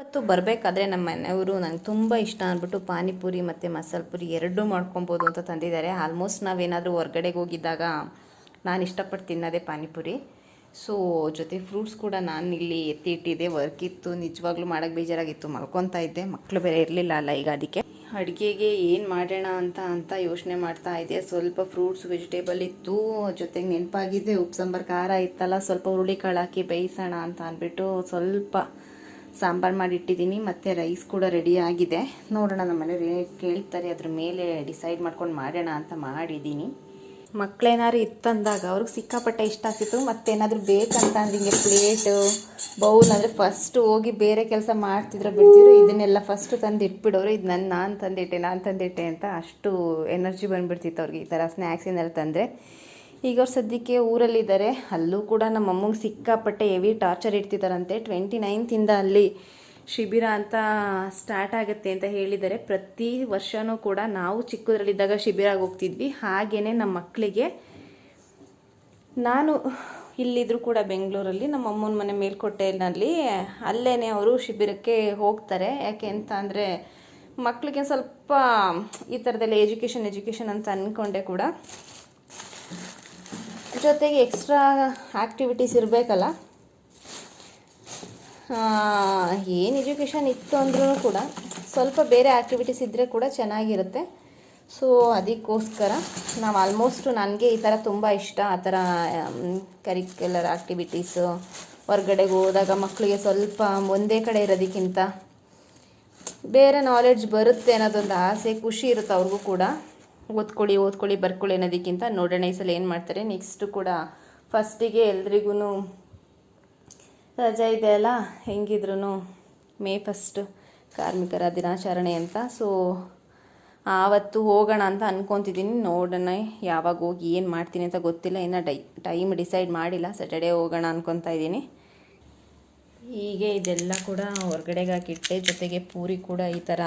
ಅವತ್ತು ಬರಬೇಕಾದ್ರೆ ನಮ್ಮ ಮನೆಯವರು ನಂಗೆ ತುಂಬ ಇಷ್ಟ ಅಂದ್ಬಿಟ್ಟು ಪಾನಿಪುರಿ ಮತ್ತು ಮಸಾಲೆ ಪುರಿ ಎರಡೂ ಮಾಡ್ಕೊಬೋದು ಅಂತ ತಂದಿದ್ದಾರೆ. ಆಲ್ಮೋಸ್ಟ್ ನಾವೇನಾದರೂ ಹೊರ್ಗಡೆಗೆ ಹೋಗಿದ್ದಾಗ ನಾನು ಇಷ್ಟಪಟ್ಟು ತಿನ್ನೋದೇ ಪಾನಿಪುರಿ. ಸೊ ಜೊತೆ ಫ್ರೂಟ್ಸ್ ಕೂಡ ನಾನು ಇಲ್ಲಿ ಎತ್ತಿ ಇಟ್ಟಿದ್ದೆ. ವರ್ಕ್ ಇತ್ತು, ನಿಜವಾಗ್ಲೂ ಮಾಡೋಕ್ಕೆ ಬೇಜಾರಾಗಿತ್ತು, ಮಲ್ಕೊತಾ ಇದ್ದೆ. ಮಕ್ಕಳು ಬೇರೆ ಇರಲಿಲ್ಲ ಅಲ್ಲ ಈಗ. ಅದಕ್ಕೆ ಅಡುಗೆಗೆ ಏನು ಮಾಡೋಣ ಅಂತ ಯೋಚನೆ ಮಾಡ್ತಾ ಇದ್ದೆ. ಸ್ವಲ್ಪ ಫ್ರೂಟ್ಸ್ ವೆಜಿಟೇಬಲ್ ಇತ್ತು, ಜೊತೆಗೆ ನೆನಪಾಗಿದೆ ಉಪ್ಪು ಸಾಂಬಾರು ಖಾರ ಇತ್ತಲ್ಲ, ಸ್ವಲ್ಪ ಹುರುಳಿಕಾಳು ಹಾಕಿ ಬೇಯಿಸೋಣ ಅಂತ ಅಂದ್ಬಿಟ್ಟು ಸ್ವಲ್ಪ ಸಾಂಬಾರು ಮಾಡಿಟ್ಟಿದ್ದೀನಿ. ಮತ್ತು ರೈಸ್ ಕೂಡ ರೆಡಿ ಆಗಿದೆ. ನೋಡೋಣ, ನಮ್ಮ ಮನೆಯವ್ರು ಕೇಳ್ತಾರೆ, ಅದ್ರ ಮೇಲೆ ಡಿಸೈಡ್ ಮಾಡ್ಕೊಂಡು ಮಾಡೋಣ ಅಂತ ಮಾಡಿದ್ದೀನಿ. ಮಕ್ಕಳೇನಾದ್ರು ಇತ್ತಂದಾಗ ಅವ್ರಿಗೆ ಸಿಕ್ಕಾಪಟ್ಟೆ ಇಷ್ಟ ಆಗ್ತಿತ್ತು. ಮತ್ತೇನಾದರೂ ಬೇಕಂತ ಅಂದ್ರೆ ಹಿಂಗೆ ಪ್ಲೇಟು ಬೌಲ್ ಅಂದರೆ ಫಸ್ಟು ಹೋಗಿ ಬೇರೆ ಕೆಲಸ ಮಾಡ್ತಿದ್ರು ಬಿಡ್ತಿದ್ರು, ಇದನ್ನೆಲ್ಲ ಫಸ್ಟು ತಂದು ಇಟ್ಬಿಡೋರು. ಇದು ನಾನು ತಂದಿಟ್ಟೆ ಅಂತ ಅಷ್ಟು ಎನರ್ಜಿ ಬಂದುಬಿಡ್ತಿತ್ತು ಅವ್ರಿಗೆ ಈ ಥರ ಸ್ನ್ಯಾಕ್ಸ್ ಏನಾದ್ರು ತಂದರೆ. ಈಗ ಅವ್ರು ಸದ್ಯಕ್ಕೆ ಊರಲ್ಲಿದ್ದಾರೆ. ಅಲ್ಲೂ ಕೂಡ ನಮ್ಮ ಅಮ್ಮಂಗೆ ಸಿಕ್ಕಾಪಟ್ಟೆ ಹೆವಿ ಟಾರ್ಚರ್ ಇಡ್ತಿದ್ದಾರಂತೆ. 29th ಅಲ್ಲಿ ಶಿಬಿರ ಅಂತ ಸ್ಟಾರ್ಟ್ ಆಗುತ್ತೆ ಅಂತ ಹೇಳಿದ್ದಾರೆ. ಪ್ರತಿ ವರ್ಷವೂ ಕೂಡ ನಾವು ಚಿಕ್ಕದ್ರಲ್ಲಿದ್ದಾಗ ಶಿಬಿರಾಗಿ ಹೋಗ್ತಿದ್ವಿ. ಹಾಗೆಯೇ ನಮ್ಮ ಮಕ್ಕಳಿಗೆ, ನಾನು ಇಲ್ಲಿದ್ದರೂ ಕೂಡ ಬೆಂಗಳೂರಲ್ಲಿ ನಮ್ಮ ಅಮ್ಮನ ಮನೆ ಮೇಲ್ಕೋಟೆಯಲ್ಲಿ ಅಲ್ಲೇ ಅವರು ಶಿಬಿರಕ್ಕೆ ಹೋಗ್ತಾರೆ. ಯಾಕೆ ಅಂತ ಅಂದರೆ ಮಕ್ಕಳಿಗೆ ಸ್ವಲ್ಪ ಈ ಥರದೆಲ್ಲ ಎಜುಕೇಷನ್ ಅಂತ ಅಂದ್ಕೊಂಡೆ ಕೂಡ, ಜೊತೆಗೆ ಎಕ್ಸ್ಟ್ರಾ ಆ್ಯಕ್ಟಿವಿಟೀಸ್ ಇರಬೇಕಲ್ಲ. ಏನು ಎಜುಕೇಷನ್ ಇತ್ತು ಅಂದ್ರೂ ಕೂಡ ಸ್ವಲ್ಪ ಬೇರೆ ಆ್ಯಕ್ಟಿವಿಟೀಸ್ ಇದ್ದರೆ ಕೂಡ ಚೆನ್ನಾಗಿರುತ್ತೆ. ಸೊ ಅದಕ್ಕೋಸ್ಕರ ನಾವು ಆಲ್ಮೋಸ್ಟು, ನನಗೆ ಈ ಥರ ತುಂಬ ಇಷ್ಟ, ಆ ಥರ ಕರಿಕ್ಯುಲರ್ ಆ್ಯಕ್ಟಿವಿಟೀಸು. ಹೊರ್ಗಡೆಗೆ ಹೋದಾಗ ಮಕ್ಕಳಿಗೆ ಸ್ವಲ್ಪ ಒಂದೇ ಕಡೆ ಇರೋದಕ್ಕಿಂತ ಬೇರೆ ನಾಲೆಡ್ಜ್ ಬರುತ್ತೆ ಅನ್ನೋದೊಂದು ಆಸೆ, ಖುಷಿ ಇರುತ್ತೆ ಅವ್ರಿಗೂ ಕೂಡ. ಓದ್ಕೊಳ್ಳಿ ಬರ್ಕೊಳ್ಳಿ ಅನ್ನೋದಕ್ಕಿಂತ ನೋಡೋಣ ಈ ಸಲ ಏನು ಮಾಡ್ತಾರೆ. ನೆಕ್ಸ್ಟು ಕೂಡ ಫಸ್ಟಿಗೆ ಎಲ್ರಿಗೂ ರಜೆ ಇದೆ ಅಲ್ಲ, ಹೆಂಗಿದ್ರು May 1 ಕಾರ್ಮಿಕರ ದಿನಾಚರಣೆ ಅಂತ. ಸೊ ಆವತ್ತು ಹೋಗೋಣ ಅಂತ ಅಂದ್ಕೊತಿದ್ದೀನಿ. ನೋಡೋಣ ಯಾವಾಗ ಹೋಗಿ ಏನು ಮಾಡ್ತೀನಿ ಅಂತ ಗೊತ್ತಿಲ್ಲ, ಇನ್ನು ಟೈಮ್ ಡಿಸೈಡ್ ಮಾಡಿಲ್ಲ. ಸ್ಯಾಟರ್ಡೇ ಹೋಗೋಣ ಅಂದ್ಕೊತಾ ಇದ್ದೀನಿ. ಹೀಗೆ ಇದೆಲ್ಲ ಕೂಡ ಹೊರಗಡೆಗೆ ಹಾಕಿಟ್ಟೆ. ಜೊತೆಗೆ ಪೂರಿ ಕೂಡ ಈ ಥರ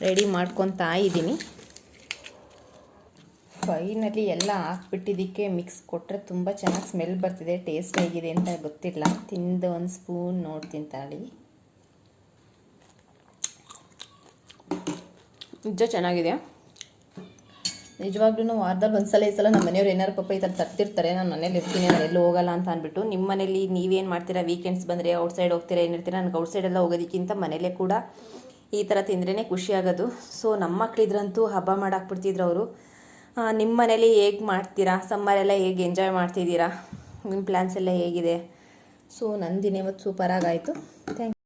ರೆಡಿ ಮಾಡ್ಕೊತಾ ಇದ್ದೀನಿ. ಫೈನಲಿ ಎಲ್ಲ ಹಾಕ್ಬಿಟ್ಟಿದ್ದಕ್ಕೆ ಮಿಕ್ಸ್ ಕೊಟ್ಟರೆ ತುಂಬ ಚೆನ್ನಾಗಿ ಸ್ಮೆಲ್ ಬರ್ತಿದೆ. ಟೇಸ್ಟ್ ಹೇಗಿದೆ ಅಂತ ಗೊತ್ತಿಲ್ಲ. ತಿಂದು ಒಂದು ಸ್ಪೂನ್ ನೋಡ್ತೀನಿ ತಾಳಿ. ನಿಜ ಚೆನ್ನಾಗಿದೆ. ನಿಜವಾಗ್ಲೂ ವಾರದಲ್ಲಿ ಒಂದ್ಸಲ ಈ ಸಲ ನಮ್ಮ ಮನೆಯವ್ರು ಏನಾರು ಪಾಪ ಈ ಥರ ತರ್ತಿರ್ತಾರೆ. ನಾನು ಮನೇಲಿ ಇರ್ತೀನಿ, ನಾನು ಎಲ್ಲೂ ಹೋಗಲ್ಲ ಅಂತ ಅಂದ್ಬಿಟ್ಟು. ನಿಮ್ಮ ಮನೇಲಿ ನೀವೇನು ಮಾಡ್ತೀರಾ? ವೀಕೆಂಡ್ಸ್ ಬಂದರೆ ಔಟ್ಸೈಡ್ ಹೋಗ್ತೀರಾ, ಏನಿರ್ತೀರಾ? ನನಗೆ ಔಟ್ಸೈಡೆಲ್ಲ ಹೋಗೋದಕ್ಕಿಂತ ಮನೇಲೇ ಕೂಡ ಈ ಥರ ತಿಂದ್ರೇ ಖುಷಿ ಆಗೋದು. ಸೊ ನಮ್ಮ ಮಕ್ಕಳಿದ್ರಂತೂ ಹಬ್ಬ ಮಾಡಾಕ್ಬಿಡ್ತಿದ್ರು ಅವರು. ನಿಮ್ಮ ಮನೇಲಿ ಹೇಗೆ ಮಾಡ್ತೀರಾ? ಸಮ್ಮರೆಲ್ಲ ಹೇಗೆ ಎಂಜಾಯ್ ಮಾಡ್ತಿದ್ದೀರಾ? ನಿಮ್ಮ ಪ್ಲ್ಯಾನ್ಸ್ ಎಲ್ಲ ಹೇಗಿದೆ? ಸೊ ನಂದಿನ ಇವತ್ತು ಸೂಪರಾಗಾಯಿತು. Thank you.